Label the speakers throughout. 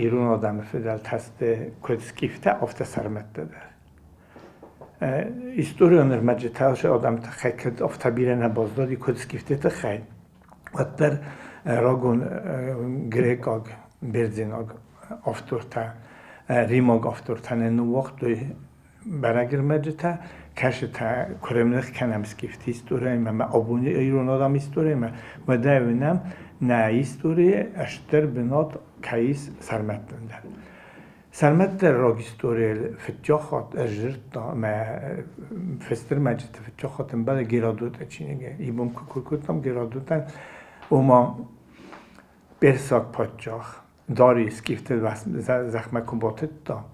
Speaker 1: ایرون آدم فدال تست کدسکیفته افت سرمت داره. استوریونر مجتهاش آدم تخیل افت بیره نبازدادی کدسکیفته تخیل. و در راگون گریکاگ برزیناگ افتورتا ریماگ افتورتا نو وقت براگر مجته کشتا کرمنخ کنم سکیفتی استوری ما آبونی ایران آدم استوری ما و داینم نه استوری اشتر بنات کایس سرمت دندن. سرمت در راگ استوری فتجاخات اجرت ما فستر مجته فتجاخات بالا گرادوت اچینگه ایبون کوکوتام گرادوتن و ما برساک پادجاخ داری سکیفت زخمه کباتت دا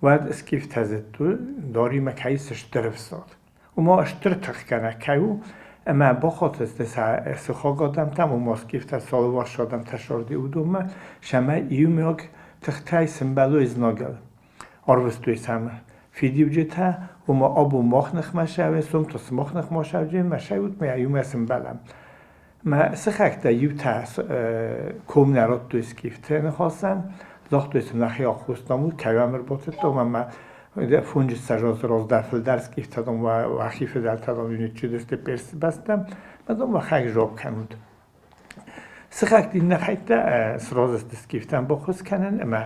Speaker 1: و سکیفت هزت داری مکایس اشترف ساد و ما اشتر تخکنه کیو اما با خاطر سخاگ آدم تم و ما سکیفت سال واش آدم تشاردی اودم شما ایومیاگ تختای سنبالو ازناگل آروستوی سم فیدیو جتا و ما آبو ماخ نخمشه و سوم تا سماخ نخمشه جیم مشه بود می ایوم سنبالم ما سخت یوتا کوم نرات تو اسکیفته نخواستن زاخت اسم نخی آخوستامود که امر باتت تو ما فونج سجاز راز در فل در اسکیفته دم و اخیف در تدام یونیت چه دست پرس بستم مدام و خیلی جاب کنود سخت این نخیت سراز است اسکیفتم با خوش کنن اما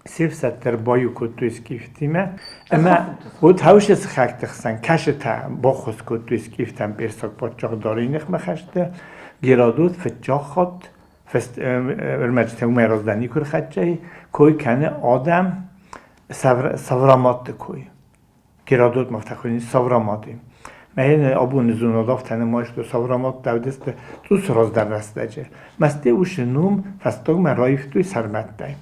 Speaker 1: سیف ستر بایو کد تو اسکیفتیمه اما بود هاوش سخت تخسن کشتا با خوش کد تو اسکیفتم برساک پادجاق داری نخ مخشته گرادود فتجاق خود فست ارمجته و مرازدنی کر خدجه کوی کنه آدم سورامات کوی گرادود مفتخونی سوراماتی من آبون نزون دافتن ماش تو سورامات دودست تو سراز در رستجه مسته اوش نوم فستاگ من رایف توی سرمت دایم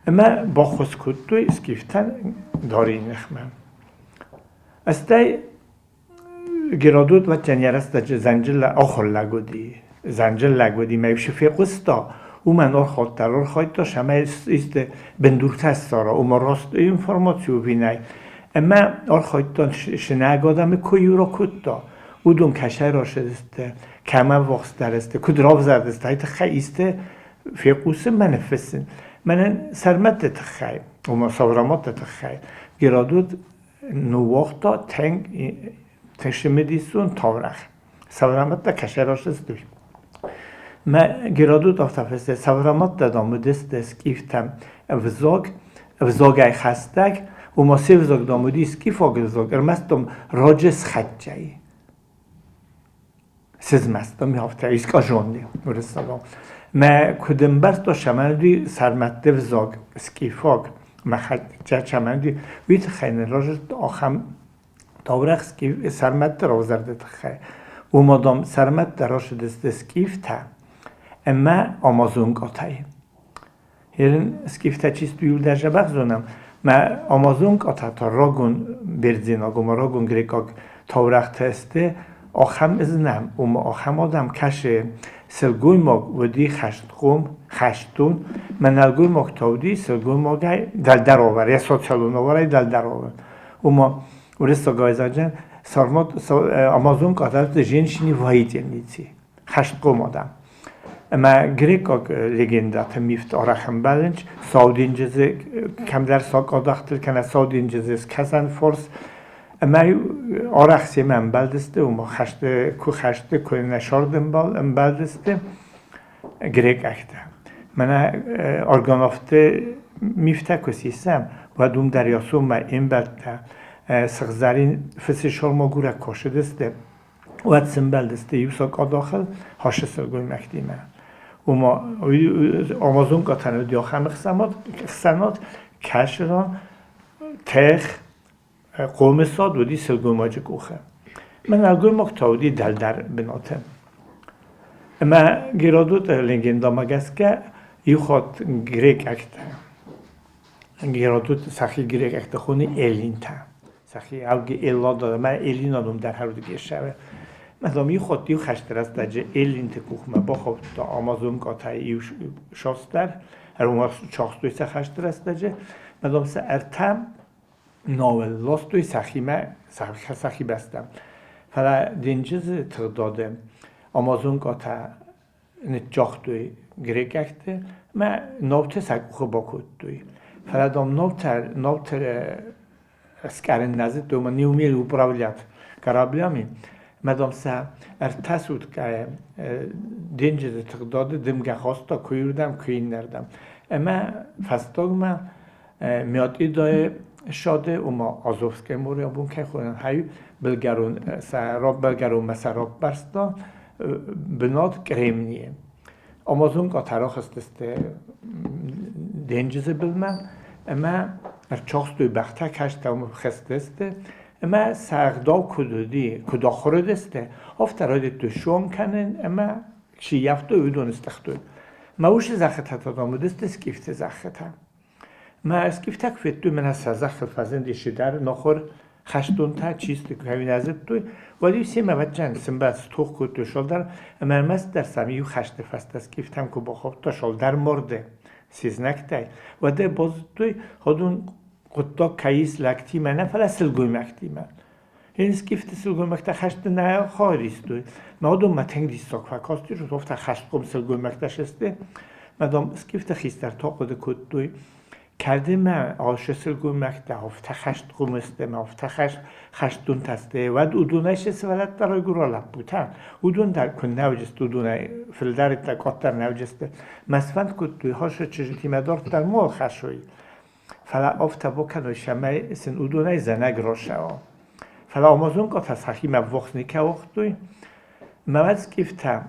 Speaker 1: اما با خوش کد توی اسکیفتن داری نخمم استه گرادود و جنیر است زنجل آخر لگودی زنجل لگودی میشه فیقستا او من خود ترور خواهد داشت همه است بندورت است سارا او ما راست اینفورماسیو بینای اما خواهد داشت شنگ آدم کویو را کد دا او دون کشه را شدسته کمه وقت درسته کد راو زردسته هایت خیلی است فیقوس منفسن من سرمت تخیل و ما سورامات تخیل گرادود نو وقتا تنگ تشمدیسون تاورخ سورامات کشه را شدسته ما گرادود افتافسته سورامات دادم دست اسکیفتم وزاگای خستگ و ما سی وزاگ دامودی اسکیف آگزاگ ارمستم راجس خدجایی سزمستم یافته ایسکا جوندی ورسالام ما کدوم برد داشت شمالی سرمت وزاگ اسکیفاگ ما خدجه شمالی ویت خیلی راجس آخم تاورخ اسکیف سرمت را وزرده تخیل و مادام سرمت دراش دست اسکیفته اما آمازون قطعی. هرن اسکیفته چیست بیول در جبه زنم. ما آمازون قطع تا راگون برزیناگ و ما راگون گریکاگ تاورخت هسته آخم ازنم و ما آخم آدم کشه سلگوی ماگ و دی خشتون من الگوی ماگ تاودی سلگوی ماگای دل در آور یا سوچلون آوره دل در آور و ما ورستا گایزا جن سارمات آمازون قطع تا جنشینی وحید نیتی خشت قوم آدم اما گریکاگ لگنده تمیفت آرخم بلنج ساودین جزه کم در ساک آداختر کنه ساودین جزه کسان فرس اما آرخ سیمن بلدسته و ما خشته که نشاردم بلدسته گریک اکته من ارگانافته میفته کسیسم و دوم دریاسوم ما این بلده سخزارین فسیشال ما گوره کاشه دسته و اتسم بلدسته یوساک آداخل هاشه سلگوی مکدیمه و ما آمازون قطعه دیاخم خسنات کشران تخ قوم ساد و دی سلگوی ماجه گوخه من الگوی مکتاودی دل در بناتم اما گرادوت لنگنده مگست که یو خود گریک اکته گرادوت سخی گریک اکته خونی ایلین تا سخی اوگی ایلا داده من ایلین آدم در هر دیگه شوه مثلا یو خود یو خشتر است دجه ایلین تکوخمه با خود تا آمازون قطعه یو شاستر هر اون چاخستوی سه خشتر است دجه مثلا سه ارتم ناول لاستوی سخی بستم فلا دینجز تقدادم آمازون قطعه نتجاختوی گریگکته ما نوته سکو باکوتوی فلادام نوتر اسکارن نزد دوما نیومیل управлять кораблями مدام سا ارتسود که دنجه تقداد دمگه خواستا کویردم کوین نردم اما فستاگ ما میاد ایدای شاده و ما آزوفسکه موری بون که خودن های بلگرون سراب بلگرون مسراب برستا بناد گریمنیه آمازون قطراخ است دنجزه بلمن اما ارچاستوی بخته کشتم خسته اما سرقدا کدا خورد است افتراده تو شوم کنن اما چی یفتو ایدون استختوی ما اوش زخت هتا دامود است اسکیفت زخت هم ما اسکیفت اکفت من از زخت فزندیشی در نخور خشتون تا چیست که همین ازت توی ولی سی موجه سنباز توخ کود تو شلدر اما مست در سمیو خشت فست اسکیفت هم که با خوب تا شلدر مرده سیزنک تای و ده باز توی خودون قطع کاییس لکتی من نفر سلگوی مکتی من این اسکیفت سلگوی مکتا خشت نه خواهریست توی ما دو متنگ دیستاک فکاستی رو گفت خشت قم سلگوی مکتاش استه مدام اسکیفت خیستر تا قد کد توی کرده من آشه سلگوی مکتا هفته خشت قم استه من هفته خشتون تسته و ادونش سوالت درای گروه لب بودن ادون در کن نوجست ادون فلدرت قطر نوجسته مسفند کد توی هاشه چجتی مدار در مال خشوی فلا افتا بکن و شمه سن ادونه زنگ راشه فلا آمازون قط از حکیم وقت نکه وقتوی موز گفتم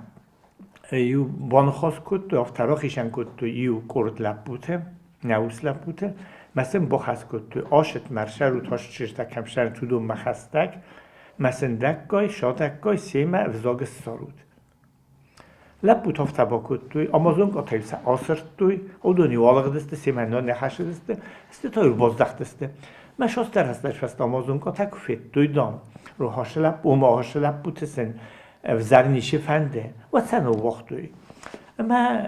Speaker 1: یو بانخواست کد تو افترا خیشن کد تو یو کرد لب بوده نووس لب بوده مثلا بخست کد تو آشت مرشه رو تاش چشتا کمشن تو دو مخستک مثلا دکگای شادکگای سیمه افزاگ سارود لب بود افتا با کد توی آمازون قط ایسا آسرد توی او دونی والغ دسته سیمه نا نخش دسته استه تا رو بازدخت دسته من شاستر هستش فست آمازون قط تکو فید توی دام رو هاش لب اوما هاش لب بوده سن زرنیشه فنده و سن او وقتوی اما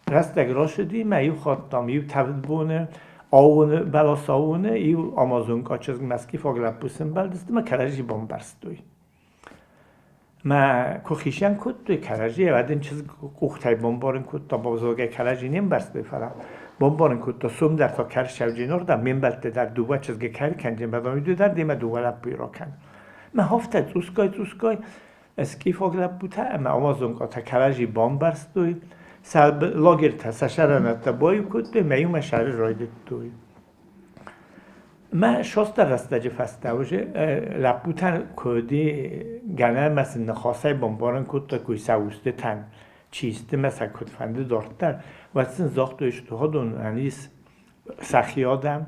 Speaker 1: راست اگر شدی ما یو خواهدم یو تبد بونه آونه بلاس آونه یو آمازون قط چیز مسکی فاگ لب بوسن بلدسته ما کرجی بام برستوی ما کوخیشن کد توی کرجی و این چیز کوختای بمبارن کد تا بازوگه کرجی نیم برستوی فرام بمبارن کد تا سوم در تا کر شوجینور در منبلته در دوباره چیزگه کاری کنجیم بعد میدونی در دیمه دوباره لب بیرا کن ما هفته توسکای اسکی فاگ لب بوده اما آمازون قط کرجی بام برستوی سال لاگر تا سشرانت تا بایی کد توی میوم شهر رایده توی ما شاستر رستجه فسته وجه لب بودن کدی گنه مثل نخواسته بمبارن کد تا کوی سوسته تن چیسته مثل کد فنده دارتر و سن زاخت و اشتها دون انیس سخی آدم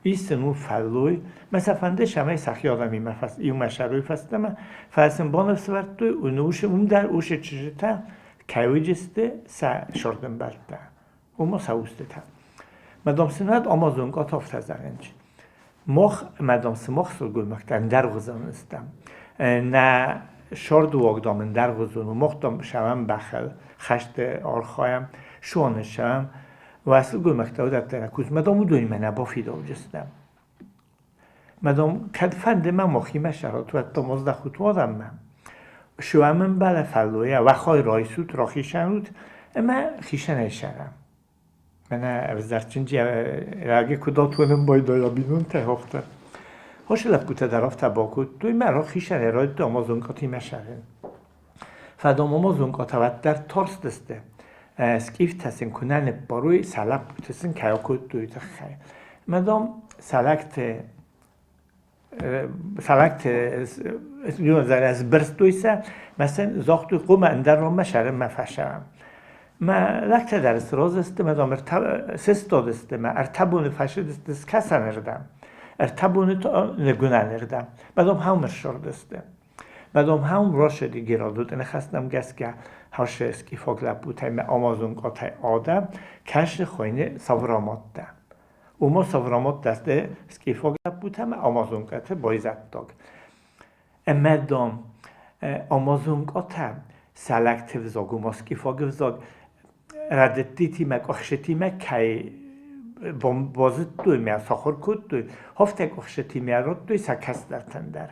Speaker 1: ایستنو فلوی مثل فنده شمه سخی آدم ایو مشروعی فسته من فلسن بانو سورد توی اونوش اون در اوش چجه تا کهوی جسته شردن بلده اون ما سوسته تا مدام سنوید آمازون قط افته زرنج مدام سمخ سلگوی مکتن در غزان استم نه شرد و اقدامن در غزان و مختم شوم بخل خشت آرخایم شوانه شوم و اصل گوی مکتن در ترکوز مدام دونی من بافی دو جستم مدام کد فنده من مخیمه شرات و اتا مزده خود وادم من شوامن بله فلویه و خواه رایسود را خیشن رود اما خیشن ایشرم من افزرچنجی اگه کداتونم باید آیا بینون ته هفته هاش لب بوده در هفته باکود دوی مرا خیشن ارائه دا آمازون قطی مشهرن فدام آمازون قطوت در تارس دسته اسکیف تسین کنن باروی سلب بودتسین که کود دوی تخیل مدام سلکت از برست دویسه مثلا زاختوی قوم اندر را مشهرن مفشرم ما لکت در استراز است مدام سستاد است ما ارتبون فشد است کس نردم ارتبون تا نگونه نردم مدام هم شرد است مدام هم راش دیگه را دود نخستم گس که هاش اسکی فاگ لب بود ما آمازون قطع آدم کش خوینه سورامات ده اوما سورامات دسته اسکی فاگ لب بود ما آمازون قطع بایزد داگ مدام آمازون قطع سلکت وزاگ و ماسکی فاگ وزاگ ردتی تیمک اخشتی مک که بازد دوی میا ساخر کد دوی هفته اخشتی میا رد دوی سکست در تندر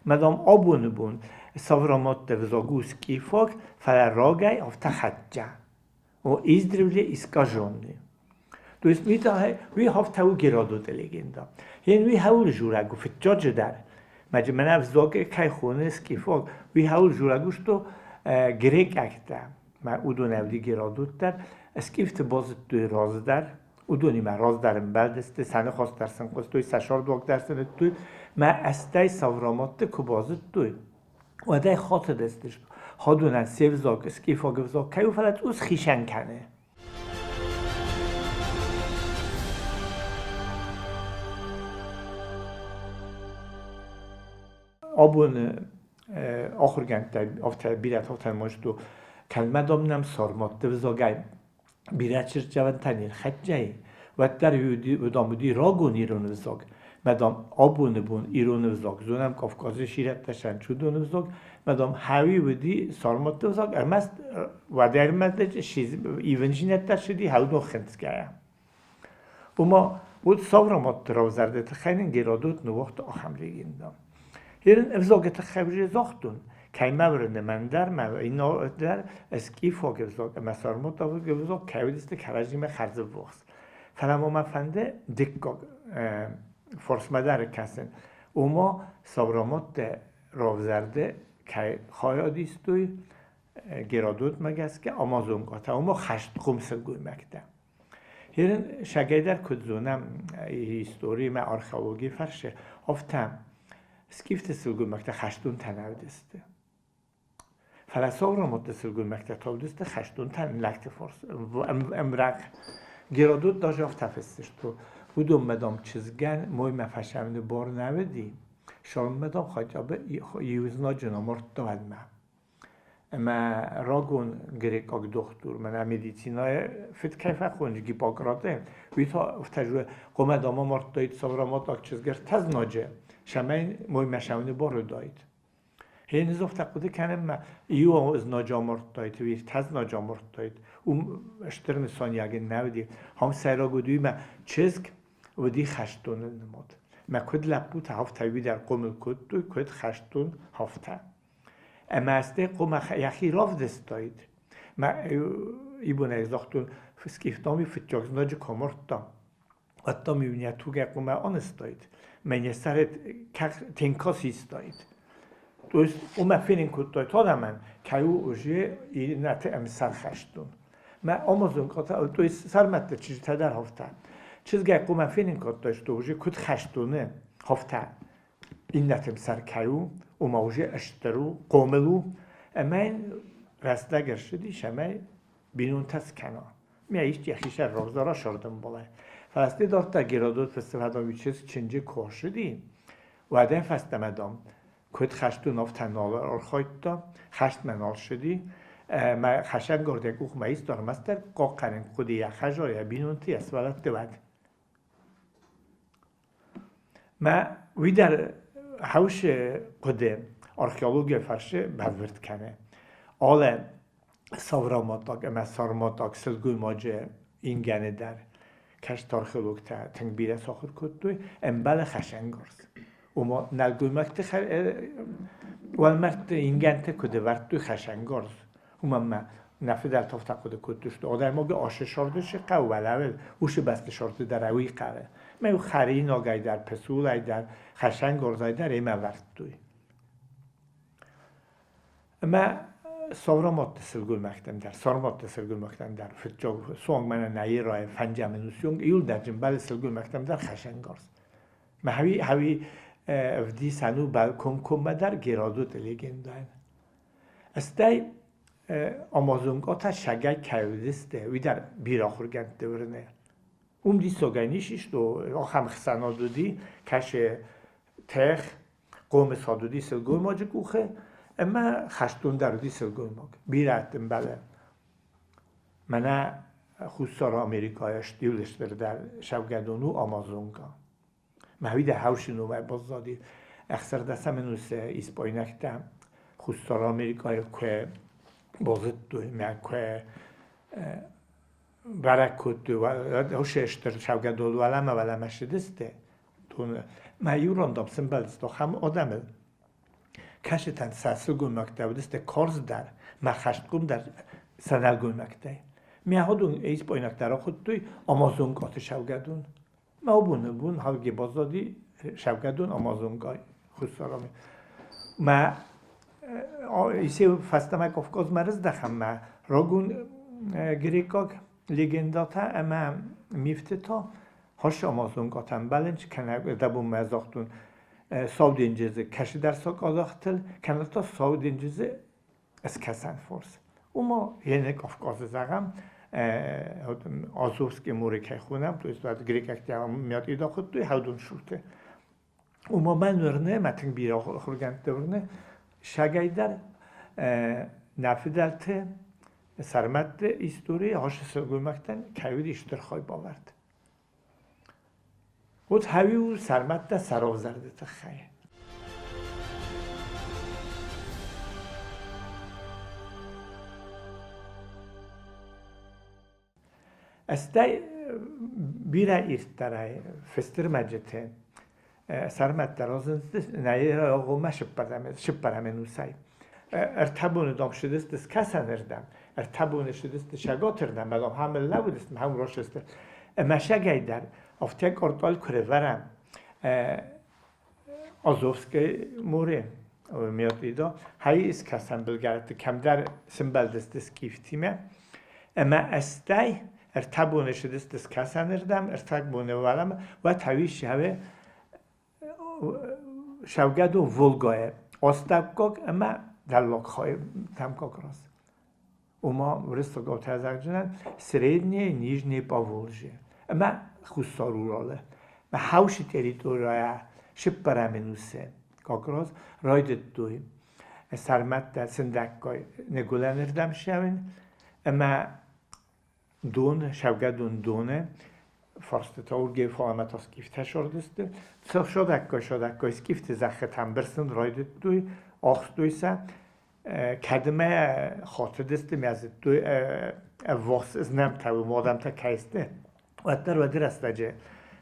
Speaker 1: مدام آبونه بون Savramat vzaguski fog falaragaj av tahatja. Och izdrivli iskajoni. То есть vi haft هاو گرادو دلیگندا. یعنی vi هاول جورگو فتجاج در. مجمع نفزاگ که خونه سکیفاگ vi هاول جورگوش تو گریک اکتا. ما اودو نودی گرادو در. اسکیفت باز توی راز در. اودو نیمه راز درم بلدسته سنه خواست درسن خواست توی سشار دوگ درسن توی. ما استای سورامات که باز توی. و دای خاطر دستش. هادونن سیو زاگ اسکیفاگ زاگ که فلت اوز خیشن کنه. آبون آخر گنده آفت بیرت آفت ماجدو کلمه دامنم سارمات دوزاگای بیرت چرت جوان تنیر خدجایی و در ودامودی راگون ایران وزاگ مدام آبون بون ایران وزاگ زونم کافکازی شیرت تشن چودون وزاگ مدام هاوی ودی سارمات دوزاگ ارمست و در مدت شیز ایونجینت تشدی هاودو خندسگایا و ما بود سارمات راوزرده تخینن گرادوت نوخت آخم ریگیندم هرن افزاگت خبری زاختون که مورد من در اینا در اسکیفا گفزاگ مسارموت داو گفزاگ که ودیست کراجیم خرز وقت فلما مفنده دکا فرس مدار کسن اوما سابراموت راوزرده که خایادیستوی گرادوت مگس که آمازون گاتا اوما خشت خمسل گوی مکده هرن شگیدر کدزونم هیستوری ما آرخئولوژی فرشه افتم سکیفت سلگومکت خشتون تناودسته. فلسفه سلگومکت تابدسته خشتون تن لکت فرس. امرق گرادوت داشت تفسیرش تو. بودم مدام چیزگن موی مفهوم بار نودی. شام مدام خواهد یوزنا جنامرد داد ما راگون گریک اگ دکتر من مدیسینای فت کیفه خونجی باگراته. ویتا افتجوه قوم داما مرد داید سوارمات اگ چیزگر تز ناجه. شماین موی مشاونه بارو داید. هی نزفت قده کنم ایو از ناجامرد داید وی تز ناجامرد داید. اشترم سانیاگه نودی. هم سیرا گودی ما چیزک ودی خشتون نمود. ما کد لپوت هفته وی در قوم کد دوی کد خشتون هفته. اما استه قوم یخی راف دست داید. ما ایبونه ازاختون فسکیفتامی فتجاگز ناج کامرد دام. حتی میبینید تو که قوم آنست داید. من یه سرت تنکاسی استاید. دوست اوم فیلم کردید تا من که او اوجی اینت امسال خشتون. من آمازون کاتا توی سرمت چیزی تدر هفته. چیزی قوم فیلم کردید اوجی کد خشتونه هفته. اینت امسال که او اوجی اشترو قوملو. من رستگار شدی شما بینون تاس کنار. میایست یخیش روزارا شردم بالای. فاستی دارت گرادوت فستیوال ویچس چنجی کاشدی و ده فست مدام کد خشتون افتن نالار آرخایتا خشت منال شدی ما خشن گرده کوخ مایست دارم استر قاقرن خودی یا خجای بینونتی اسوالت دواد ما وی در هوش قده آرکئولوژی فرشه بدورد کنه آله ساوراماتاک اما سارماتاک سلگوی ماجه این گنه در کاش تارخلوک تا تنگ بیره ساخر کد توی امبال خشنگارس. اما نلگوی مکت والمرد اینگنت کده ورد توی خشنگارس. اما ما نفدر تافت کده کد توش تو آدم مگه آش شاردش قو ولی اوش بست شارد در اوی قره. من خری نگای در پسول ای در خشنگارس ای در ایم ورد توی. اما سارمات سلگول مکتم در سارمات سلگول مکتم در فتجاگ سوگ من نایی رای فنجام نوسیونگ ایول در جنبال سلگول مکتم در خشنگارس. ما هوی افدی سانو بال کم در گرادوت لیگندان. استای آمازونگاتا شگای کایودسته وی در بیراخور گند دورنه. دی سوگانیشش تو آخام خسانادودی کاش تخ قوم سادودی سلگول ماجی کوخه. اما خشتون در دی سلگوی ماگ بیراتم بله من خوستار آمریکایش دیولشتر در شوگدونو آمازونگا مهوی ده هاوشنو و بازدادی اخسر دست منوس اسپاینکتم خوستار آمریکای که بازد دوی من که برکت دو و هوش اشتر شوگدونو ولی مشدسته تون ما یوران دام سمبلست هم آدمه کشتن ساسو گومکته و دست کارز در مخشت گوم در سنل گومکته میهادون ایس باینکتر خود توی آمازون گات شوگدون ما بون هاگی بازدادی شوگدون آمازون گای خسرامی ما ایسی فستم کافکاز مرز دخم ما راگون گریکاگ لگنداتا اما میفته تا هاش آمازون گاتن بلنج کنه دبون مزاختون ساود انجزه کشی در ساک آزاختل کنه تا ساود انجزه از کسان فورس اما یه کافکاز زغم آزوفسکی موری که خونم توی سواد گریکاک دیام میاد ایدا خود توی هودون شورته اما من ورنه متن بیرا خورگند دورنه شگای در نفیدلته سرمت ایستوری هاش سرگومکتن کهوید اشتر خواهی باورد خود هاوی و سرمت ده سراغ زرده تخیه استه بیره ایستره فستر مجته سرمت درازنده نه آقا شپرم نوسای ارتبون دام شدست است کسان اردم ارتبون شدست شگات اردم مگم همه لبودست هم روش است مشگای در افتیک ارتال کره ورم آزوفسکی موره میاد ایدا هایی است کسان بلگرد کم در سمبل دست سکیفتیمه اما استی ارتبون شدست است کسان اردم ارتبون ورم و تویش هوا شوگد و ولگاه استبکاک اما دلوک های تمکاک راست اما ورست گوته از اجنان سریدنی نیجنی پاولجه اما خستارو راله و هاوش تریتوریا شپره منوسه کاک راست رایدت دوی سرمت در سندکای نگولن اردم شوین اما دون شوگدون دونه فارست تاورگی فاهمت از کیفته شدسته سر شدکای کیفته زخت هم برسن رایدت دوی آخس دوی سه کدمه خاطر دسته میازد دوی واس از نم تاو مادم تا کایسته و در ودر استجه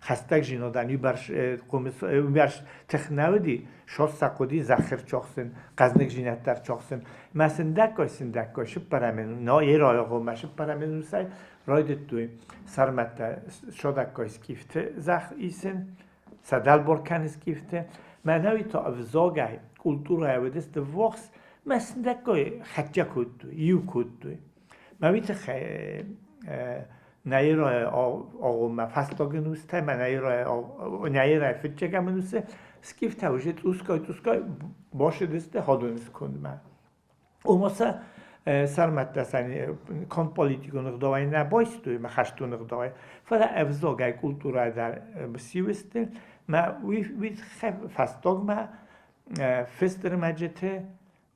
Speaker 1: خستک جینادن برش تخنودی شاست سقودی زخر چاخسن قزنک جینت در چاخسن ما سندکای شپرمن نا یه رای آقا شپرمن سای رایدت دوی سرمت شدکای سکیفته زخ ایسن صدل برکن سکیفته منوی تا افزاگای کلتورای و دست واقس ما سندکای خجه کود دوی یو کود دوی منوی تا نهی رای آقا ما فصل گنوسته من نهی رای فتچه گمنوسته سکیفته وجد اوسکای باشه دسته هادونس کند من اما سرمت دستانی کان پولیتیکو نقدای نبایستوی ما خشتو نقدای فلا افزاگای کلتورای در بسیوسته ما وی فستاگ ما فستر مجته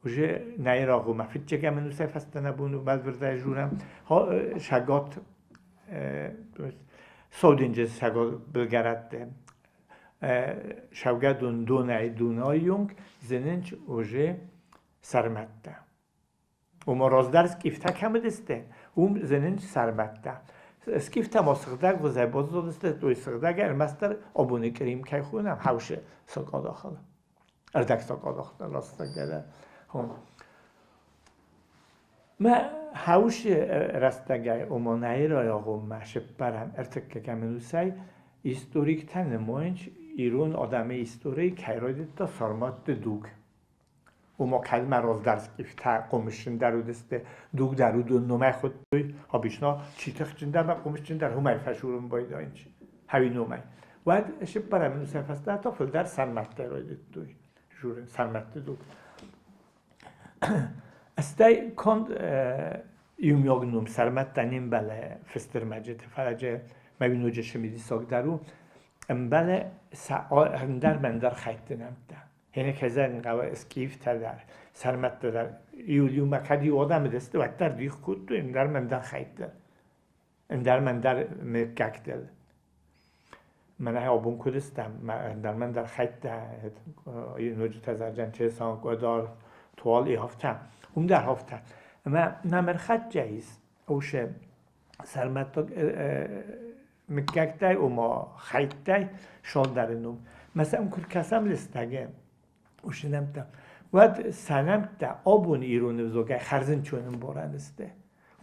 Speaker 1: وجه نهی راگو ما فتچه گمنوسته فسته نبونو بعد ورده جورم شگات سودینجز شگات بلگرد شوگدون دونای یونگ زننچ وجه سرمت اما رازدار سکیفته کم دسته زننچ سرمت سکیفته ما سخدک و زیباز دسته توی سخدک ارمستر آبونه کریم که خونم حوشه ساکا داخل اردک ساکا داخل راسته گره ما حوش رستگای امانایی را آقا مشب برم ارتکه کمنوسای هیستوریک تنموینچ ایرون آدم هیستوریک هایرایدت تا سرمت دوگ اما کلمه راز درس گفته قومشن در دسته دوگ در دو نمای خود دوی هابیشنا چیتخ جنده و قومشن در همه فشورم باید اینچ هاوی نمای و شب برم منوسای فسته تا فل در سرمت رایدت دوی جورن سرمت دوگ استی کند یومیاگنوم سرمت دنیم بله فستر مجد فرجه مبینوجه شمیدی ساک درو بله هندر من در خیط نمده هنه کزر این قواه اسکیف تا در سرمت در یولیو مکدی آدم دسته و در دیخ کود تو هندر من در خیط در هندر من در مکک دل من های آبون کدستم هندر من در خیط در نوجه تزرجن چه سانک دار توال ای هفته هم در هفته اما نمرخط جایز اوشه سرمت مکک دای اما خیط دای شال در نوم مثلا اون کل کسم لستگه اوشه نمتم و سنم در آبون ایرون وزوگه خرزن چونم بارنسته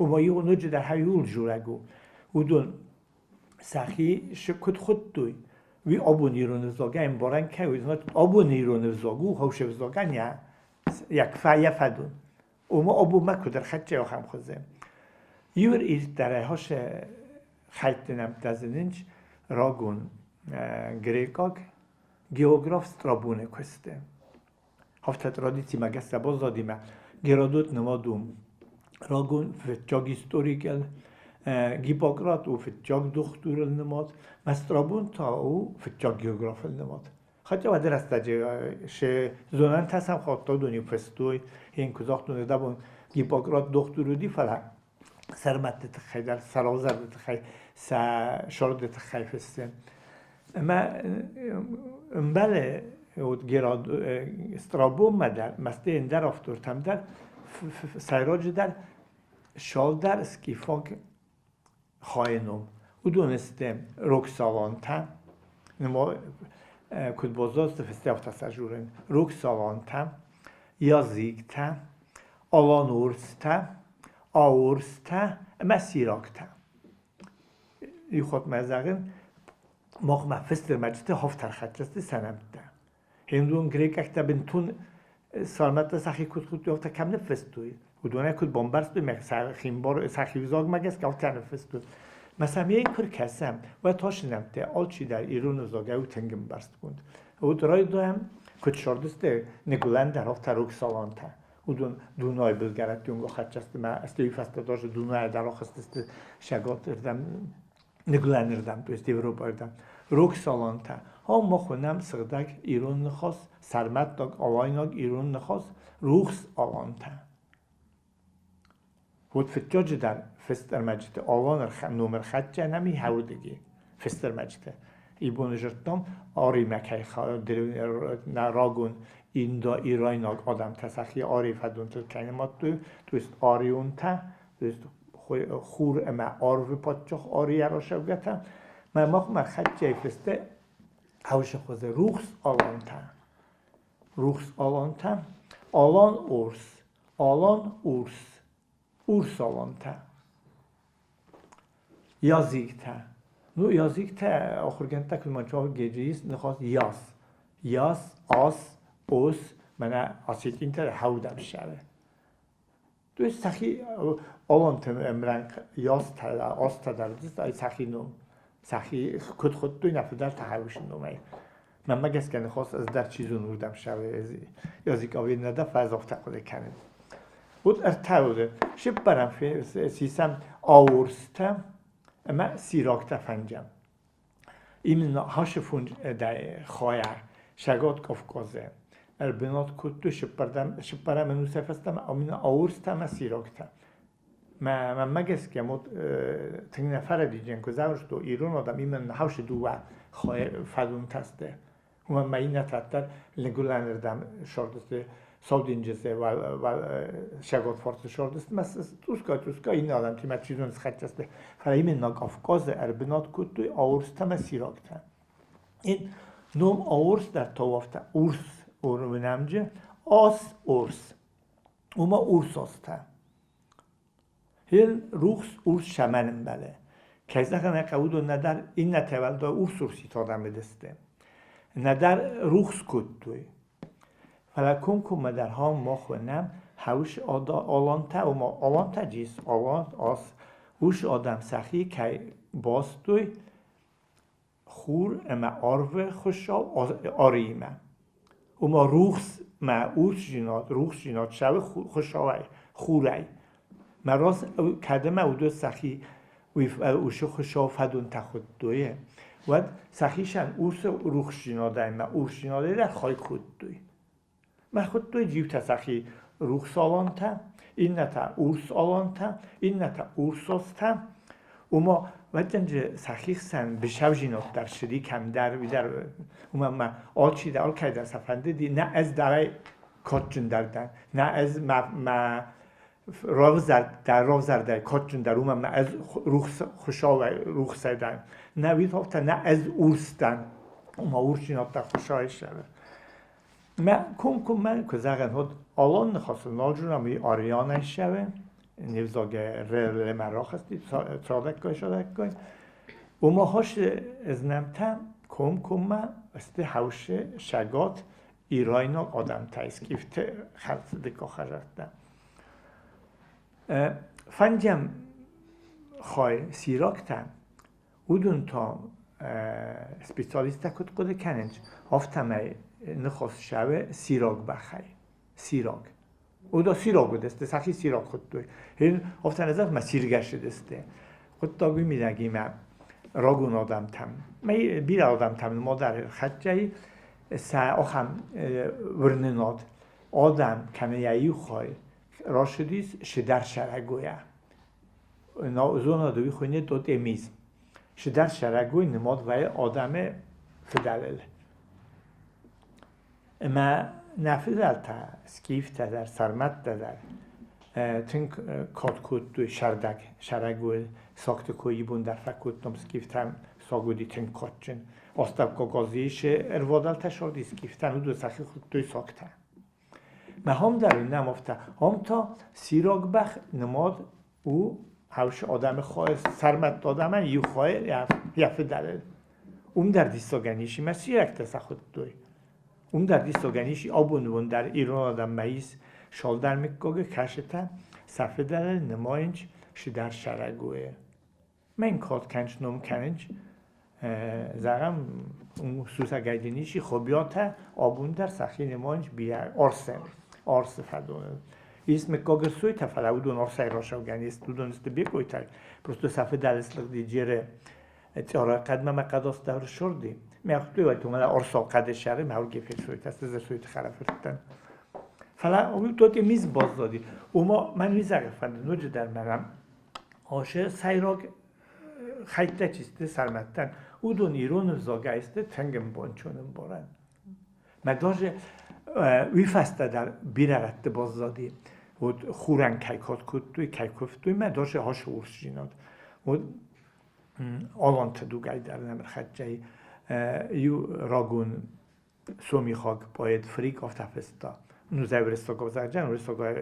Speaker 1: و ما یه نوچه در هیول جورگو و دون سخی شکت خود دوی وی آبون ایرون وزوگه این بارن که ویزنات آبون ایرون وزوگو هوش وزوگه نیا یک فدون و ما آبو مکو در خدچه یا هم خوزه یور ایز در هاش خیتنم دزنینج راگون گریکاگ گیوگراف سترابونه کسته هفته ترادیتی مگسته باز دادیم گرادوت نمادوم راگون فتجاگ هیستوریکل گیپوکرات و فتجاگ دختور نماد مسترابون تا او فتجاگ گیوگراف نماد خاطر و در است شه زونان تسم خاطر دونی فستوی این کزاختونه دبون گیپوکرات دختور دی فلا سرمت تخی در سرازر تخی شارد تخی فستن اما بله گراد استرابوم مدر مسته این در افتورتم در سیراج در شال در اسکیفاگ خواهنم او دونستم روکساوانتم نما کد بازداشت فسته افت سجورن روکساوانتم یازیکتم آلانورستم آورستم مسیراکتم ای خود مزاقن ماغ فستر مجلسه هفتر خطرسته سنمده هندون گریک اکتا بنتون سالمت سخی کد خود یافته کم نفستوی و دونه کد بامبرستوی مگ سخیم بار سخیوزاگ مگس که هفته نفستوی مثلا یه کر کسم و تاش نمته آلچی در ایران و زاگه و تنگم برست کند و درای دوهم کد شاردسته نگولن در هفته روک سالانته و دونای بلگرد یونگو خطرسته من استوی فسته داشت دونای در آخستسته شگات اردم نگولن اردم تو استی اروپا اردم روک سالانته ها ما خونم سردک ایران نخواست سرمت داگ آوایناگ ایران نخواست روخس آلانته بود فتجاج در فستر مجده آوان نومر خط جنمی هودگی فستر مجده ایبون جرتم آری مکی راگون این دا ایرایناگ آدم تسخی آری فدون تلکنیمات تویست آریون تا تویست خور اما آروی پادچاخ آری را شوگتا من خط جای فسته هوش خوزه روخس آلانتا آلان اورس اورس آلانتا یازیکتا نو یازیکتا آخر گنتا که من چاو گیجیست نخواست یاس آس اوس من آسیت اینتر هودم شده تو سخی آلانتا امرنگ یاس تا آس تا در دیست ای سخی نو سخی کد خود دوی نفدر تحوش نومه من مگس که نخواست از در چیزو نوردم شده یازیک آوی نده فاز آفته خوده کنیم بود ارتاوده شب برم سیسم آورستم اما سیراکتا فنجم این هاش فونج در خواهر شگات کافکازه بنات کدو شب برم منو سفستم امین آورستم سیراکتا من مگس که مود تنگ نفر دیجن که زورش دو ایران آدم ایمن هاش دو خواهر فدون تسته و من این نترتر لگولن اردم شاردسته سودینجسه و شگات فارس شاردست مثل توسکا این آدم تیمت چیزون خطسته فرایمین ناگ افکاز اربنات کد توی آورستم سیراکتن این نوم آورس در تاوافته اورس اورو نمجه آس اورس اوما اورس آسته هیل روخس اورس شمنم بله کهزده نقود و ندر این نتول دا اورس اورسی تادم بدسته ندر روخس کد توی فلکن که مدر ها ما خونم هوش آلانتا و ما آلانتا جیست آلانت آس هوش آدم سخی که باستوی خور اما آرو خوشا آریمه و ما روخس ما اوش جینات شو خوشا خوره ما راست کدم او دو سخی اوش خوشا فدون تخود دویه و سخیشن اوش روخس جیناده ما اوش جیناده در خواهی کود دوی من خود توی جیو تسخی روخس آلانتا این نتا اورس آلانتا این نتا اورس آستا و ما وقتی سخیخ سن بشو جینات در شریک هم در ویدر و ما آلچی در آل که در سفنده دی نه از درای کاتجن دردن نه از راو زرده کاتجن در ما از روخس خوشا و روخس دن نه وید هفته نه از اورستن و ما اورس جینات در خوشای شده من من که زغن هد الان نخواست نالجورم ای آریانش شوه نیوزاگه رل مراخ هستی ترادک کای شدک کای و ما هاش از نمتم من است هوش شگات ایراینا آدم تایست کیفته خلص دکا خرفتم فنجم خواهی سیراکتم اودون تا سپیسیالیستا کد قده کننج هفتمه نخواست شوه سیراک بخواه سیراک او دا سیراک دسته سخی سیراک خود دوی هین هفتن ازت ما سیرگشت دسته خود دا گوی میدگیم راگون آدم تم می بیر آدم تم ما در خدجه آخم ورنناد آدم کمی یعیو خواه راشدیز شدر شرگویه زونا دوی خونه داد امیز شدر شرگوی نماد وی آدم فدلل ما نفیدل تا سکیف تا در سرمت تا در تنک کات کود دوی شرگوی ساکت کویی بون در فکوت نم سکیف تم ساگودی تنک کات چن آستاب کاغازیش اروادل تشاردی سکیف تن و دو سخی خود دوی ساکت ما هم در این نمافته هم تا سیراک بخ نماد او هوش آدم خواه سرمت دادم یو خواه یفه دلل در دیستاگنیشی ما سیرک تسا خود دوی در دیستاگنیشی آبون در ایران آدم مهیز شال در مکاگه کشتا صفه دلل نماینج شدر شرگوه من کات کنج نم کنج زغم اون سوسا گیدنیشی خوبیاته آبون در سخی نماینج بیار آرس فدونه اسم کاغر سوی تفلا ودون آرسای راشو گنیست دودون است بیکوی تای پروستو صفه دلسلق دیجیره تیاره قدم ما قداست دور شردی میخوای وقتی اومد آرسا قد شهر مهور گفت سوی تست از سوی تخرفتن فلا اون تو که میز باز دادی اما من میزنم فند نوچه در منم آشه سایراگ خیلی چیسته سرمتن او دو نیرون زاگایسته تنگم بانچونم بارن مداج وی فسته در بیررت باز دادی و خورن کیکات کد توی کیکوف توی مداج هاش ورس جیناد و آلان تدو گای در نمر خدجه یو راگون سومی خاک باید فریک آفت فستا نوزه ورستاگا زرجن ورستاگا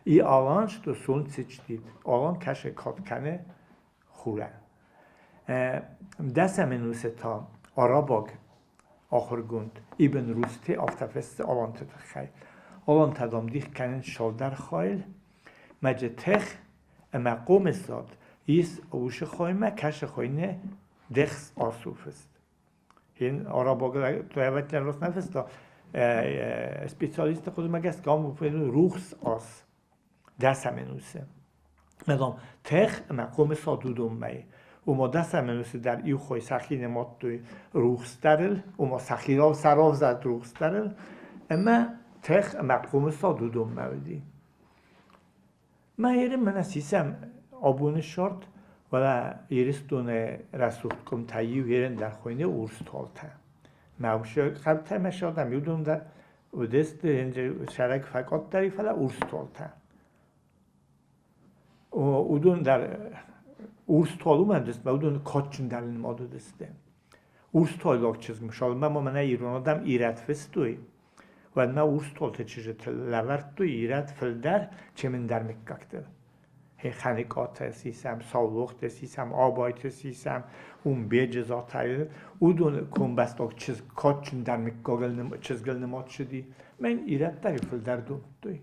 Speaker 1: ای آلانش تو سون سیچ دید آلان کش کات کنه خورن دست منوسه تا آراباگ آخر گوند ایبن روسته آفتفست آلان تخیل آلان تدام دیخ کنن شالدر خایل مجه تخ اما قوم استاد ایس اوش خواهیم کش خواهینه دخس آسوف است این آراباگ تو اوت راست نفستا اسپیسیالیست خود مگست گام روخس آس دست منوسه مدام تخ اما قوم سادودم می و ما دست منوسه در ایو خوی سخی نماد توی روخسترل و ما سخی را سراف زد روخسترل اما تخ اما قوم سادودم مودی من یه من اسیسم آبون شارت ولی یریستونه رسوخت کم تاییو یرن در خوینه اورستالته موشه خبته مشادم یودون در و دست هنجه شرک فقط داری فلا اورستالته و اودون در اورستالو من دست اودون کاتچن در این مادو دسته اورستالاک چیز مشال من ایران آدم ایرت فستوی و من اورستال تچیجت لورد توی ایرت فلدر چه من در مککتر خانقات سیستم سالوخت سیستم آبایت سیستم اون بیجزات های اودون کنبستاک چیز کاتچن در مکاگل چیزگل نماد شدی من ایرت داری فلدر دوی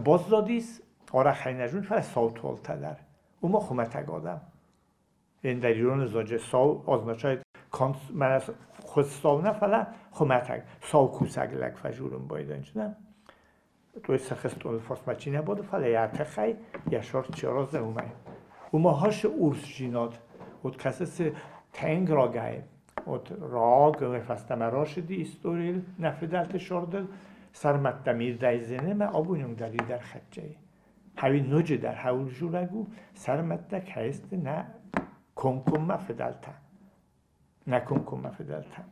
Speaker 1: باز دادیس آره خیلی نجون فلا ساوتوال تدر او ما خومتگ آدم این در ایران زاجه ساو آزماچای کانس من از خود ساو نه فلا خومتگ ساو کوسگ لگ فجورم بایدن چنم توی سخست الفاس مچی نباده فلا یعته خی یشار چرازه اومای او ما هاش اورس جیناد و کسس تنگ را گای و راگ و فستم را شدی استوریل نفیدلت شاردل سرمت دمیر دایزنه ما آبونیم داری در خدجه هاوی نوجه در هاول جورگو سرمت دک هست نه کنکم مفدلتا نه کنکم مفدلتا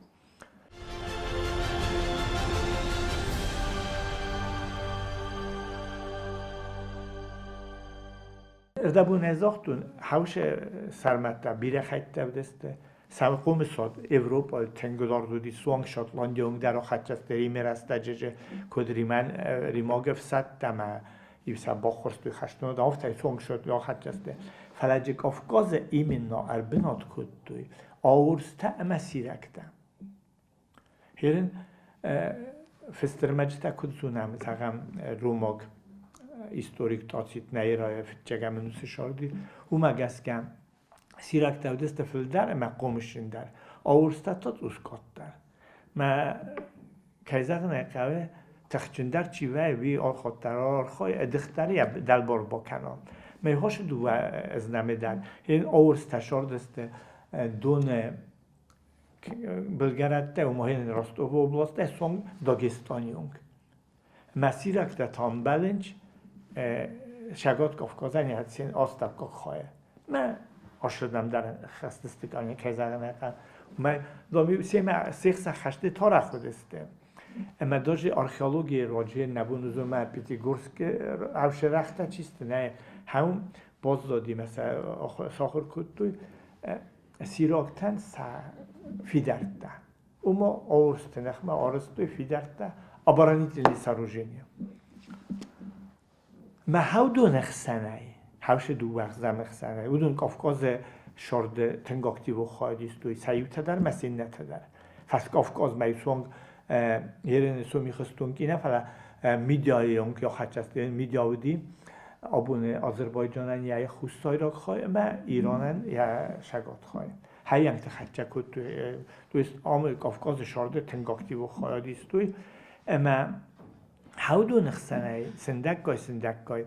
Speaker 1: اردبون ازاختون هاوش سرمت دا بیره خیلی دسته قوم ساد Evropa tengulardı soğan Şotlandiya der xatçasteri merastacı kodrimen rimagöf sattama yvsa bakhorstu xashno da oftay soğan şot ya xatçaste falacık Kafkaz iminna erbinat kuttu ağursta ama sirakta herin festırmacıta kutsuna mesela Romag historik tatsit neyra fitçegemin usuşardı umagaskan Sirak devdest földer ama komşunder. Ağustos tat uskatlar. Ma kayzağın kahve تخچندر چیوه وی آل خاطرار خواهی ادختری دل بار با کنام می هاش دو از نمیدن این آورس تشار دسته دون بلگرده و ماهین راستو و بلاسته سون داگستانیونگ مسیرک ده تام بلنج شگات کافکازن یه هدسین آستک خواهی من آشدم در خستستگانی که زنم اقل من دامی سیخ خشته تاره خودسته اما داشت آرخیولوژی راجع نبونوزو من پیتیگورسک اوش رخته چیست نه هم باز دادی مثلا ساخر کدوی سیراکتن فیدرده اما آورست نخمه آرستوی فیدرده آبارانیت لیساروژینی ما هاو دو نخسنه هاوش دو وقت زمخسنه او دون کافکاز شارده تنگ اکتیو خواهدیستوی سیوته در مسین نتدر فست کافکاز میسونگ یه سومی خستون که نه فقط میدیایون که خچست میدیا بودی آبونه آذربایجانن یا خوستای را خواهی ما ایرانن یا شگات خواهی هایی هم خچه کد تویست آمریک کافکاز شارده تنگ اکتیو خواهدیستوی اما هاو دو نخسنه سندکای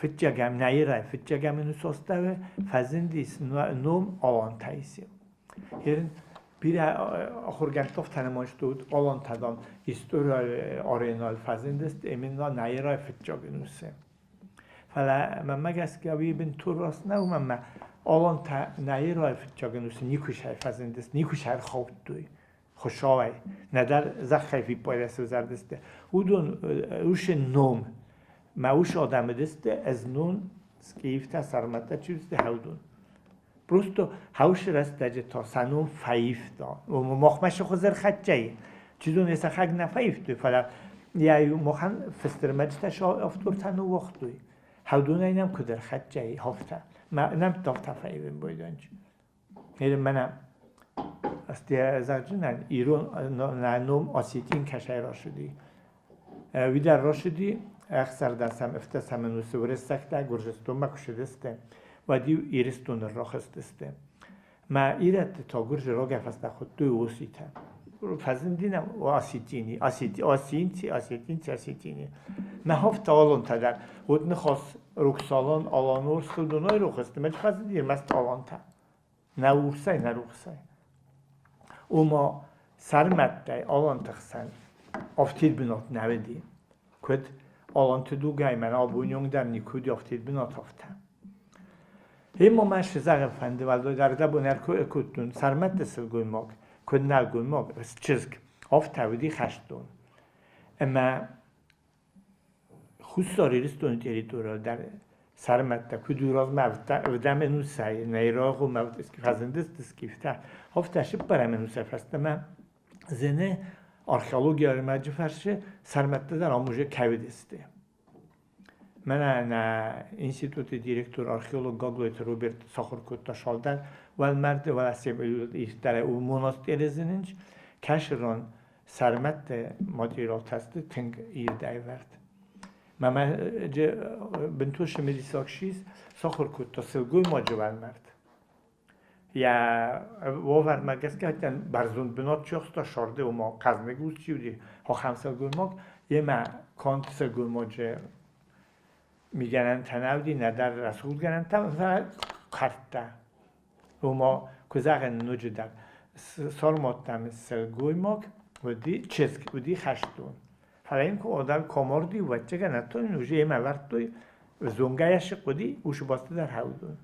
Speaker 1: فتجگم نیره فتجگم نساسته و فزندیس نوم آلانتایسی هرین bir ahurgentov tanımıştı olan tadan historia arenal fazendest eminna nayra fitjagnuse. Fala mamma gaskavi bin turas na mamma olan ta nayra fitjagnuse nikuşay fazendest nikuşay khawttu. Khoshaway nadar zakhayfi poyres zardeste. Udun ush nom ma ush adamdest az nun skifta sarmata chiste hawdun. Просто هاوش راست داده تا سنوم فایف دا و مخمش خوزر خدجایی چیزون ایسا خگ نفایف دوی فلا یا مخن فسترمجتش افتور تنو وقت دوی هاودون اینم کدر خدجایی هفته ما نم دافته فایفیم بایدانج ایرم منم استی ازاجنن ایرون نانوم آسیتین کشای را شدی ویدر را شدی اخسر دستم افتسم نوسوره سکته گرجستون مکشدسته و دیو ایرستون راخست استه ما ایرت تا گرج را گفسته خود دوی وسیته فزندینم و آسیتینی ما هفت آلان تدر خود نخواست روکسالان آلانور سلدونای روخسته من فزندیم است آلان تا نه روخسای او ما سرمده آلان تخسن افتید بنات نودی کد آلان تدو گای من آبونیونگ در نیکودی افتید بنات هفته Hem o masz zagęfande waldo darda boner kutun sarmat desel goymak kudnal goymak çizg aftavdi khashtun ama khussariristun territorial dar sarmatta kuduraz mavta ödemenu say neyraq و mavt eski fazendest skifta haftaşı paramenu sefastama zene arkeologiya macfarşı sarmatta dar amuje kavidesti من انستیتوت دیرکتور آرخئولوگ گاگلویت روبرت ساخورکوتا شالدن و المرد و اسیم در او مناسبتیزنج کشران سرمت مدیرات هست تنگ ایر دایورد. من بنتوش مدیساکشیز ساخورکوتا سلگوی ماجوال مرد. یا وافر مگس که هتن برزون بنات چیست تا شارده و ما قزنگوز چیودی ها خمسلگوی ماگ یه ما کانت سلگوی ماجه میگن تناودی ندار رسول گرن تام فقط خرطه و ما کزاق نوجدار سالماتم سلگوی ماک ودی چسک ودی خشتون حالا این که آدم کامردی و چه کنه تو نوجه مورد توی زنگایش قدی وش باسته در هودون